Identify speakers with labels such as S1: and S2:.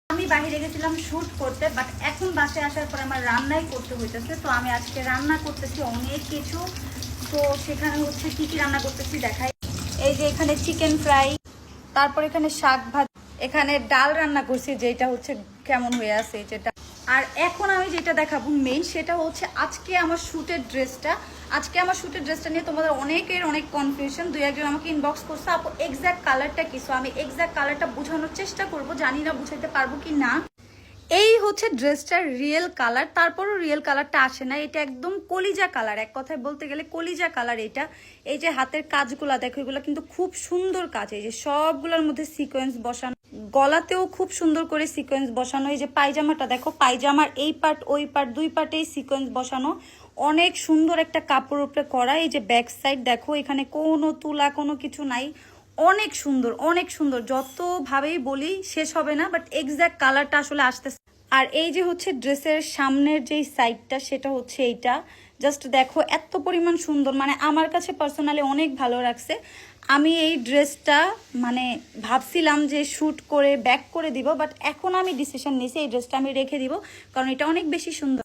S1: আমি বাইরে গেছিলাম শুট করতে, বাট এখন বাসায় আসার পর আমার রান্নাই করতে হইতেছে। তো আমি আজকে রান্না করতেছি অনেক কিছু। তো সেখানে হচ্ছে কি কি রান্না করতেছি দেখাই। এই যে এখানে চিকেন ফ্রাই, তারপর এখানে শাক ভাজি, এখানে ডাল রান্না করছি যেটা হচ্ছে কেমন হয়ে আছে যেটা। আর এখন আমি যেটা দেখাবো মেইন সেটা হচ্ছে আজকে আমার শুটের ড্রেসটা। আজকে আমার শুটের ড্রেসটা নিয়ে তোমাদের অনেকের অনেক কনফিউশন। দুই একজন আমাকে ইনবক্স করছে আপু এক্স্যাক্ট কালারটা কি। সো আমি এক্স্যাক্ট কালারটা বোঝানোর চেষ্টা করব, জানি না বুঝাইতে পারবো কি না। এই হচ্ছে ড্রেসটার রিয়েল কালার, তারপরও রিয়েল কালারটা আসে না। এটা একদম কলিজা কালার, এক কথায় বলতে গেলে কলিজা কালার এটা। এই যে হাতের কাজগুলা দেখো, এগুলো কিন্তু খুব সুন্দর কাজ। এই যে সবগুলোর মধ্যে সিকোয়েন্স বসানো, গলাতেও খুব সুন্দর করে সিকোয়েন্স বসানো। এই যে পায়জামাটা দেখো, পায়জামার এই পার্ট ওই পার্ট দুই পার্টেই সিকোয়েন্স বসানো, অনেক সুন্দর একটা কাপড় উপরে করা। এই যে ব্যাক সাইড দেখো, এখানে কোনো তুলা কোনো কিছু নাই, অনেক সুন্দর অনেক সুন্দর। যতভাবেই বলি শেষ হবে না, বাট এক্স্যাক্ট কালারটা আসলে আসতেছে। আর এই যে হচ্ছে ড্রেসের সামনের যেই সাইডটা সেটা হচ্ছে এইটা। জাস্ট দেখো এত পরিমাণ সুন্দর, মানে আমার কাছে পার্সোনালি অনেক ভালো লাগছে। আমি এই ড্রেসটা মানে ভাবছিলাম যে শ্যুট করে ব্যাক করে দিব, বাট এখন আমি ডিসিশন নিয়েছি এই ড্রেসটা আমি রেখে দিব, কারণ এটা অনেক বেশি সুন্দর।